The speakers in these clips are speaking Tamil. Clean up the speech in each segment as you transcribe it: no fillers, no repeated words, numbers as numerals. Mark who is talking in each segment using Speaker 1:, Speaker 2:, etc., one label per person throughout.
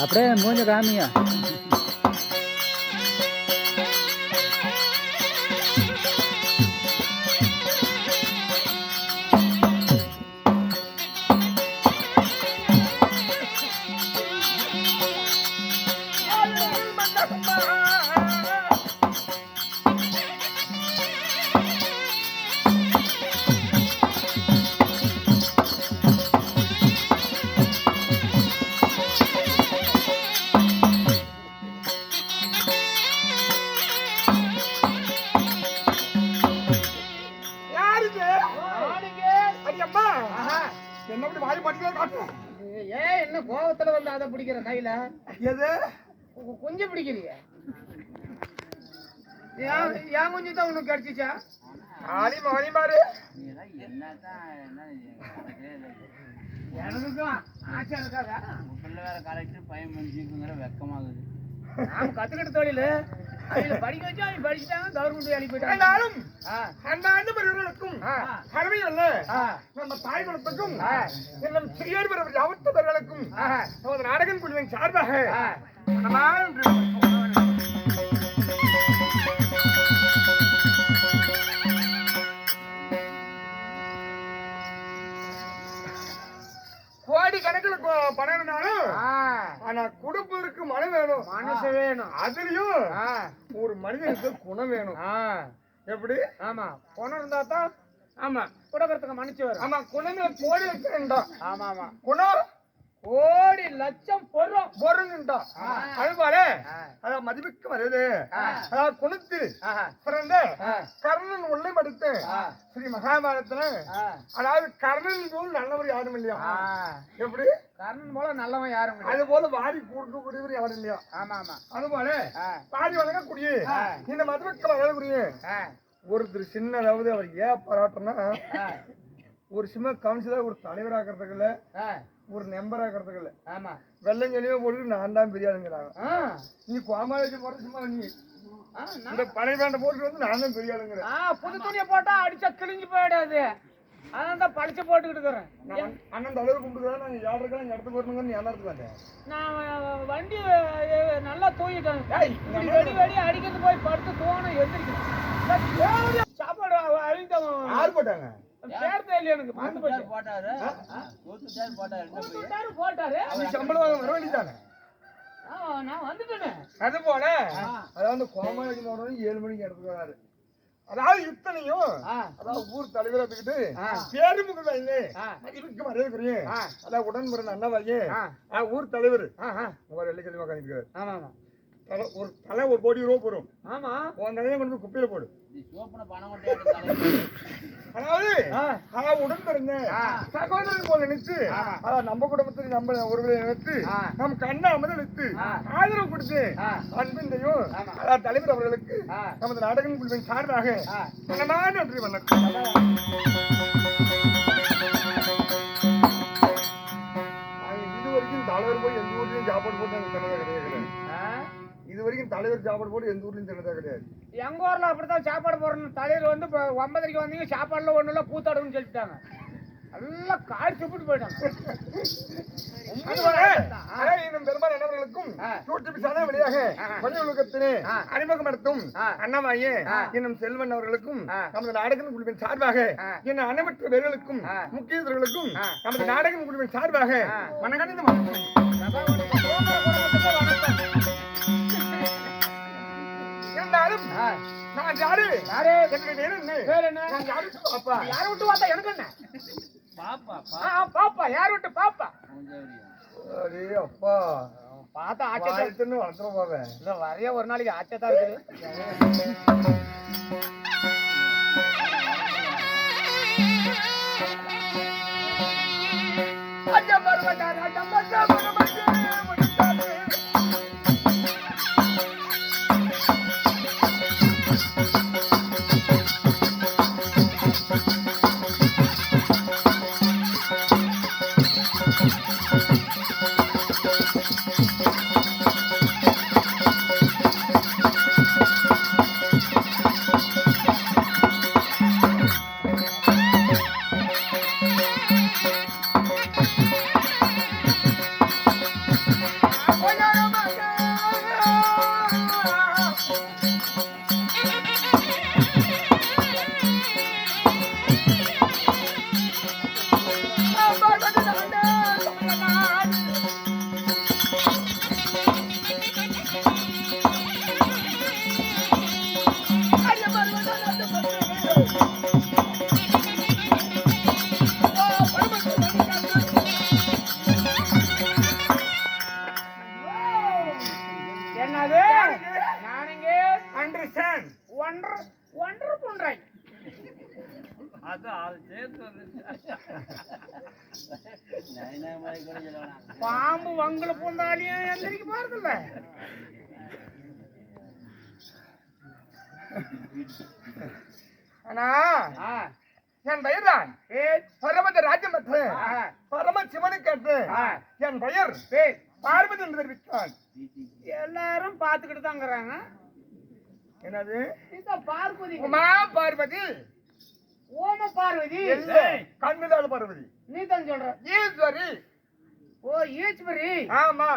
Speaker 1: அப்படியே மூஞ்ச காமிங்க.
Speaker 2: என்ன கோவத்துல வந்து அதை பிடிக்கிற கையில
Speaker 3: எது
Speaker 2: கொஞ்சம் பிடிக்கலையே? ஏன் கொஞ்சம் தான் உனக்கு கிடைச்சிச்சா?
Speaker 3: மாறி மாறு
Speaker 2: எனக்கும் ஆச்சா இருக்காதா?
Speaker 1: வேற கலெக்டர் பையன் மனுஷிக்குங்கிற வெக்கமாகுது.
Speaker 2: நாம கத்துக்கிட்ட தொழில் படிக்க வச்சா அவங்க படிச்சுட்டாங்க, கவர்மெண்ட் வேலைக்கு போயிட்டாலும்
Speaker 3: அண்ணாண்டு பெரியவர்களுக்கும் கடமை அல்ல நம்ம தாய் குலத்துக்கும் நம் சிறியோர் பெரியவர் அவத்த பெரியவர்களுக்கும் நமது நாடகம் குழுவின் சார்பாக கோடி கணக்கில் பணம் இருந்தாலும் ஆனா கொடுப்பதற்கு மனம் வேணும்,
Speaker 2: மனசு வேணும்.
Speaker 3: அதுலயும் ஒரு மனிதனுக்கு குணம் வேணும். எப்படி?
Speaker 2: ஆமா, குணம் இருந்தா தான் ஆமா கொடுக்கறதுக்கு மனுச்சு வரும்.
Speaker 3: ஆமா, குணங்களை கோடி லட்சம்.
Speaker 2: ஆமா ஆமா,
Speaker 3: குணம்
Speaker 2: கோடி லட்சம்
Speaker 3: பொருள்ண்டா. அதுபோல அதாவது மதிப்புக்கு வருது. அதாவது குணத்து பிறந்த கர்ணன் உள்ளே படித்து ஸ்ரீ மகாபாரதத்துல அதாவது கர்ணன் போல் நல்லவர் யாரும் இல்லையா? எப்படி?
Speaker 2: கர்ணன் போல நல்லவன் யாரும்
Speaker 3: அது போல வாரி கூடியவர் யாரும் இல்லையா?
Speaker 2: ஆமா ஆமா,
Speaker 3: அது போல வாரி வழங்கக்கூடிய இந்த மதிப்புக்கு வழங்கக்கூடிய ஒருத்தர் சின்ன, அதாவது அவர் ஏன் பாராட்டுனா ஒரு சின்ன கவுன்சிலர் ஒரு தலைவராக்கிறதுக்கு இல்ல, ஒரு நம்பர் ஆக்கிறதுக்கு இல்ல.
Speaker 2: ஆமா,
Speaker 3: வெள்ளஞ்சலியோ போட்டு நான் தான் பெரியாளுங்கிறாங்க. நீ கோமாளி போட்டு சும்மா நீ இந்த பழைய பேண்ட போட்டு வந்து நான் தான் பெரியாளுங்கிறேன்.
Speaker 2: புது துணியை போட்டா அடிச்சா கிழிஞ்சு போயிடாது, அதான் படிச்சு போட்டுக்கிட்டு இருக்கிறேன்.
Speaker 3: அண்ணன் தலைவர் கும்பிட்டுக்கிறேன். நாங்க யாருக்கெல்லாம் இங்க இடத்துக்கு வரணுங்க. நீ இடத்துக்கு வந்தேன்.
Speaker 2: நான் வண்டி நல்லா தூங்கிட்டேன். வெடி வெடி அடிக்கிறது போய் படுத்து தூணும் எந்திரிக்கிறேன். சாப்பாடு அழிந்தவன்
Speaker 3: யாரு போட்டாங்க?
Speaker 2: சேர்த்தே இல்லையா எனக்கு? போட்டாரு
Speaker 3: சம்பளம் வாங்க வர வேண்டியதானே?
Speaker 2: நான் வந்துட்டேன்.
Speaker 3: அது போல அதாவது கோமாளி போனோம் 7 மணிக்கு இடத்துக்கு வராரு. அதாவது இத்தனையும் அதாவது ஊர் தலைவர் எடுத்துக்கிட்டு பேருமுக வைங்க மதிப்புக்கு மரியாதைக்குரிய அதாவது உடன்புற அண்ணாவாயே ஊர் தலைவர் வெள்ளிக்கிழமை உட்காந்துருக்காரு.
Speaker 2: ஆமா ஆமா,
Speaker 3: ஒரு தலை 1 கோடி ரூபா போடும்.
Speaker 2: ஆமா,
Speaker 3: உன் தலையை கொண்டு போய் குப்பையில போடு. அதாவது உடன் பிறந்த சகோதரன் போல நினைச்சு அதாவது நம்ம குடும்பத்தை நம்ம ஒருவரை நினைத்து நம் கண்ணா அமர்ந்து நினைத்து ஆதரவு கொடுத்து அன்பிந்தையும் அதாவது தலைவர் அவர்களுக்கு நமது நாடகம் குழுவின் சார்பாக மனமான நன்றி வணக்கம். இதுவரைக்கும் தலைவர் போய் எந்த ஊர்லயும் சாப்பாடு போட்டு எனக்கு சொன்னதா கிடையாது. இது வரைக்கும் தலைவர் சாப்பாடு போட்டு எந்த ஊர்லயும் சொன்னதா கிடையாது.
Speaker 2: எங்க ஊர்ல அப்படித்தான் சாப்பாடு போடணும். தலைவர் வந்து 9:30 வந்தீங்க, சாப்பாடுல ஒண்ணு இல்ல கூத்தாடுன்னு சொல்லிட்டாங்க. எல்லாம் காய் சுப்பிட்டு போயிட்டாங்க.
Speaker 3: பெரும்பாலும் அண்ணவர்களுக்கும் வழியாக பணியுலகத்தினே அறிமுகம் நடத்தும் அண்ணாமாயே என்னும் செல்வன் அவர்களுக்கும் நமது நாடகம் குழுவின் சார்பாக என்ன அனைவற்ற பேர்களுக்கும் முக்கியர்களுக்கும் நமது நாடகம் குழுவின் சார்பாக மனகணிந்த இருந்தாலும் நான் யாரு
Speaker 2: பேர் என்ன? யாரை விட்டு பார்த்தா எனக்கு என்ன? பாப்பா யார் விட்டு பாப்பா?
Speaker 3: அரே அப்பா
Speaker 2: பார்த்தா ஆச்சரியன்னு
Speaker 3: வளர்த்துற போவேன்.
Speaker 2: இல்ல வரைய ஒரு நாளைக்கு ஆச்சரியத்தான் இருக்குது. என்னது நானுங்க
Speaker 3: அண்டர்ஸ்டாண்ட்
Speaker 2: ஒன்று பண்றேன்.
Speaker 1: அது அது சேர்த்து கூட சொல்லலாம்.
Speaker 2: பாம்பு வங்குல பூந்தாலியும் எந்திரிக்க போறதில்ல.
Speaker 3: ஆனா என் பெயர் தான் பரமத ராஜமற்ற பரம சிவனுக்கு என் பெயர் பார்வதி என்று தெரிவித்தான்.
Speaker 2: எல்லாரும் பாத்துக்கிட்டு தாங்கிறாங்க.
Speaker 3: என்னது
Speaker 2: பார்வதி
Speaker 3: உமா பார்வதி
Speaker 2: ஓம பார்வதி
Speaker 3: கண்ணுதான பார்வதி
Speaker 2: நீ தான் சொல்ற.
Speaker 3: ஈஸ்வரி.
Speaker 2: ஓ ஈஸ்வரி.
Speaker 3: ஆமா.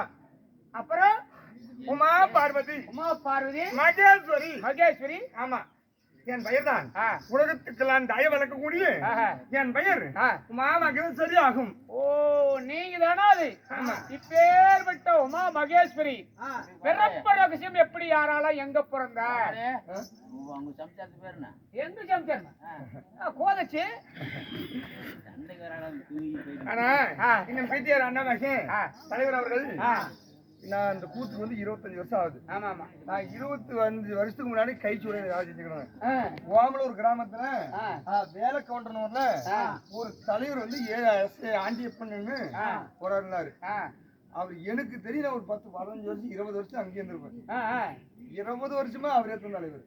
Speaker 2: அப்புறம்
Speaker 3: உமா பார்வதி
Speaker 2: உமா பார்வதி
Speaker 3: மகேஸ்வரி.
Speaker 2: மகேஸ்வரி.
Speaker 3: ஆமா. என் பெயர் தான் உலகத்துக்கெல்லாம் தய வளர்க்கக்கூடிய என் பெயர் உமா மகேஸ்வரி ஆகும்.
Speaker 2: ஓ நீங்க தானா அது? இப்பேற்பட்ட உமா மகேஸ்வரி பிறப்பு ரகசியம் எப்படி யாரால எங்க பிறந்தா?
Speaker 1: அவங்க சம்சாரத்து பேர் என்ன?
Speaker 2: எங்க சம்சாரம் கோதச்சு.
Speaker 3: ஆனா இன்னும் பிடிஆர் அண்ணா மகன் தலைவர் அவர்கள் நான் அந்த கூத்துக்கு வந்து 25 வருஷம் ஆகுது.
Speaker 2: ஆமா ஆமா.
Speaker 3: நான் 25 வருஷத்துக்கு முன்னாடி கைச்சூட வேலை செஞ்சுக்கிறேன். ஓமலூர் கிராமத்துல வேலை கவுண்டர்ல ஒரு தலைவர் வந்து ஆண்டியப்பன்னு ஒரு இருந்தாரு. அவர் எனக்கு தெரியல ஒரு 10 15 வருஷம் 20 வருஷம் அங்கேயே இருந்திருப்பேன். 20 வருஷமா அவரே தான் தலைவர்.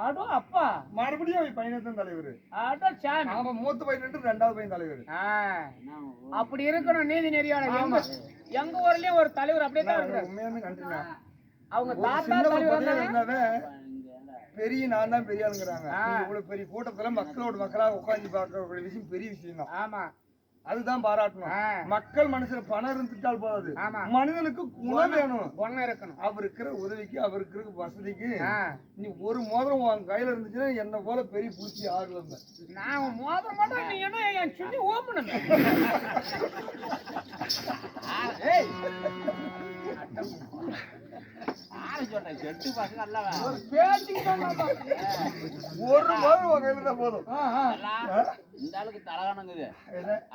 Speaker 2: ஆடோ அப்பா
Speaker 3: மறுபடியும் அவர் பையனத்தான் தலைவர்.
Speaker 2: ஆடோ சாமி.
Speaker 3: நாம மூத்த பையன் 2வது பையன் தலைவர்.
Speaker 2: அப்படி இருக்கணும் நீதி நெறியாளர். எங்க ஊர்லயும் ஒரு தலைவர் அப்படியே தான் இருக்காரு.
Speaker 3: உண்மையாவே நன்றிண்ணா.
Speaker 2: அவங்க தாத்தா தலைவர்
Speaker 3: பெரிய நான் தான் பெரிய ஆளுங்கிறாங்க. இவ்வளவு பெரிய கூட்டத்துல மக்களோட மக்களா உட்காந்து பார்க்கக்கூடிய விஷயம் பெரிய விஷயம் தான்.
Speaker 2: ஆமா
Speaker 3: அதுதான் பாராட்டணும். மக்கள் மனசுல பணம் இருந்துட்டால் போதாது, மனிதனுக்கு குணம் வேணும்,
Speaker 2: குணம் இருக்கணும்.
Speaker 3: அவர் இருக்கிற உதவிக்கு அவர் இருக்கிற வசதிக்கு நீ ஒரு மோதிரம் உன் கையில இருந்துச்சுன்னா என்ன போல பெரிய பூச்சி ஆகல.
Speaker 2: நான் மோதிரம் மட்டும் நீ என்ன என் சுத்தி ஓப்பன்
Speaker 3: ஒரு மோதிரம் உன் கையில இருந்தா போதும்.
Speaker 1: இந்த ஆளுக்கு தலகானங்குது.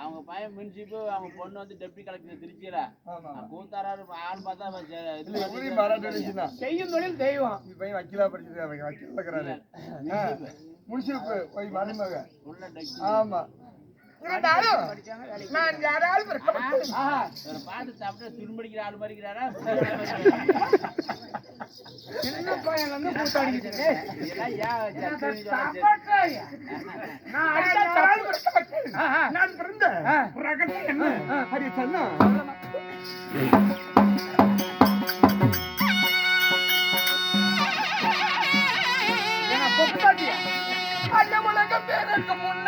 Speaker 1: அவங்க பையன் முன்சிப்பு அவங்க பொண்ணு வந்து டெப்டி கலெக்டர் திருச்சியில கூத்தாராரு ஆள் பார்த்தா
Speaker 2: செய்யும் தொழில் தெய்வம்.
Speaker 3: பையன் வக்கீலா படிச்சது வக்கீல் இருக்கிறாரு. முன்சிப்பு போய் மருமக. ஆமா. நான் யாராவது
Speaker 1: பார்த்து சாப்பிட்டு துன்படிக்கிற ஆள் மறிக்கிறாரா?
Speaker 2: சின்ன பையன் வந்து கூத்தாடிக்கிட்டு
Speaker 3: நான் பிறந்த ரகசியம் என்ன ஹரி சொன்னா அந்த உலக பேருக்கு முன்ன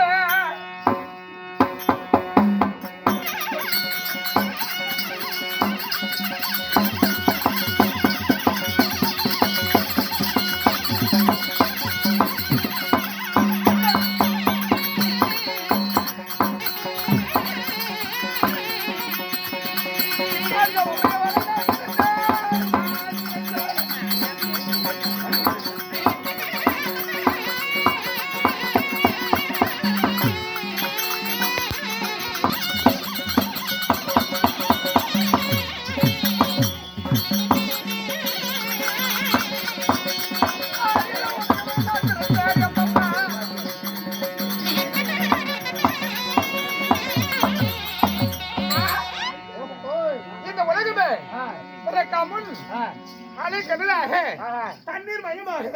Speaker 3: தண்ணீர் மயமாக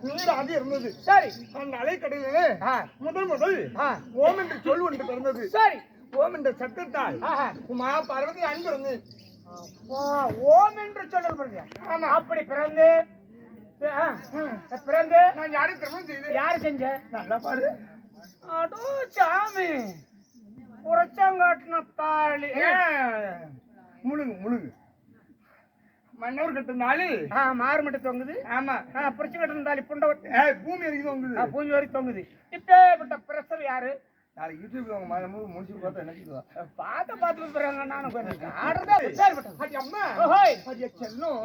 Speaker 3: நீராக இருந்தது. சரி, அந்த அலைக்கடலிலே முதல் ஓம் என்று சொல் ஒன்று பிறந்தது. சரி, ஓம் என்ற சத்தத்தால் உமா பார்வதி அன்பு இருந்தது.
Speaker 2: ஓம் என்று சொல்ல அப்படி பிறந்து
Speaker 3: நான் யாரும் திருமணம் செய்து
Speaker 2: யாரு செஞ்ச?
Speaker 3: நல்லா பாரு.
Speaker 2: அடோ சாமி, புரட்சங்காட்டின தாலி
Speaker 3: முழுங்கு மன்னவர் கட்டினாலு
Speaker 2: மாறு மட்டும் தொங்குது.
Speaker 3: ஆமா,
Speaker 2: புரட்சி கட்டின தாலி புண்டை
Speaker 3: பூமி வரைக்கும் தொங்குது.
Speaker 2: பூமி வரைக்கும் தொங்குது. இப்பேற்பட்ட பிரசர் யாரு?
Speaker 3: நாளைக்கு யூடியூப்ல அவங்க முடிச்சு பார்த்தா என்ன
Speaker 2: பார்த்து போறாங்க. நானும் அம்மா செல்லும்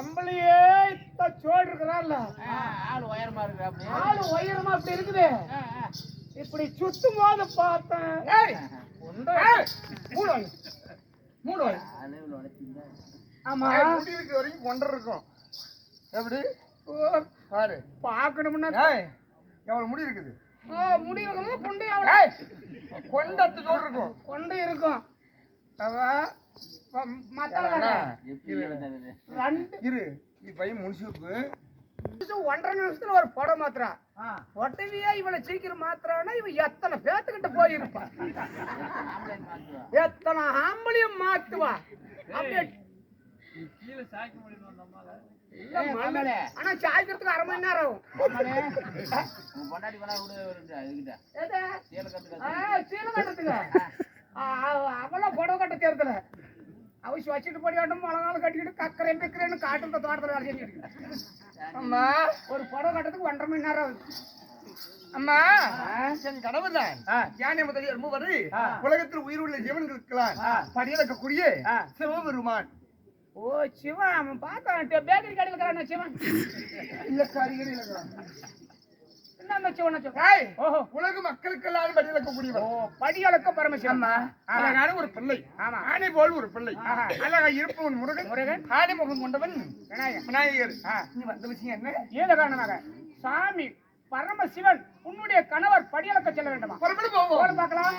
Speaker 2: பொம்பளையே சோடு இருக்கிறான்ல,
Speaker 1: ஆள் உயரமா இருக்கு அப்படி.
Speaker 2: ஆளு உயரமா அப்படி இருக்குது. இப்படி சுத்தும் போது பார்த்தேன்.
Speaker 1: அளவுல உடைச்சிருந்தா.
Speaker 2: ஆமா,
Speaker 3: முடி இருக்கிற வரைக்கும் கொண்டை இருக்கும். எப்படி பாரு,
Speaker 2: பாக்கணும்னா
Speaker 3: எவ்வளவு முடி இருக்குது?
Speaker 2: முடி இருக்கணும், கொண்டை
Speaker 3: கொண்டத்து சோறு இருக்கும்.
Speaker 2: கொண்டை இருக்கும்.
Speaker 1: எப்படி எழுதுறது?
Speaker 3: இரு, நீ பையன் முடிச்சுக்கு
Speaker 2: 1.5 நிமிஷத்துல ஒரு படம் மாத்திரம் ஒட்டவியா இவளை சீக்கிரம் மாத்திரானா இவன் எத்தனை பேத்துக்கிட்ட போயிருப்பான்,
Speaker 1: ஆம்பளைன்னு மாத்துவா.
Speaker 2: எத்தனை ஆம்பளையும் மாத்துவா. அப்படியே
Speaker 1: கீழே சாய்க்க முடியும் அந்த அம்மால.
Speaker 2: ஆனா சாய்க்கிறதுக்கு 1/2 மணி நேரம் ஆகும்.
Speaker 1: உன் பொண்டாட்டி வேணா விடு இதுகிட்ட.
Speaker 2: எது?
Speaker 1: சேலை கட்டுக்க.
Speaker 2: சீலை கட்டுறதுக்கு அவெல்லாம் புடவை கட்ட தேர்தல அவசி வச்சுட்டு போடியாட்டும் மழை நாள் கட்டிக்கிட்டு கக்கரை பிக்கிறேன்னு காட்டு தோட்டத்தில் வேலை செஞ்சுட்டு. அம்மா, ஒரு புடவை கட்டுறதுக்கு 1.5 மணி நேரம் ஆகுது.
Speaker 3: அம்மா, என் கணவர் தான் யானை முதலிய மூவரு உலகத்தில் உயிர் உள்ள ஜீவன்களுக்கெல்லாம் படியலக்கக்கூடிய சிவபெருமான்.
Speaker 2: ஓ சிவன், அவன் பார்த்தான் பேக்கரி கடையில் இருக்கிறான் சிவன்.
Speaker 3: இல்ல காரிகள் இல்ல,
Speaker 2: என்ன சிவன்? ஓஹோ,
Speaker 3: உலக மக்களுக்கெல்லாம் படியலக்கக்கூடியவர்.
Speaker 2: ஓ, படியலக்க பரமசிவன்.
Speaker 3: அழகான ஒரு பிள்ளை, ஆணை போல் ஒரு பிள்ளை, அழகா இருப்பவன் முருகன், ஆணை முகம் கொண்டவன் விநாயகர். நீ வந்த விஷயம் என்ன?
Speaker 2: ஏத காரணமாக சாமி பரமசிவன் உன்னுடைய கணவர் படியலக்க செல்ல வேண்டுமா?
Speaker 3: புறப்பட்டு போவோம்.
Speaker 2: பார்க்கலாம்.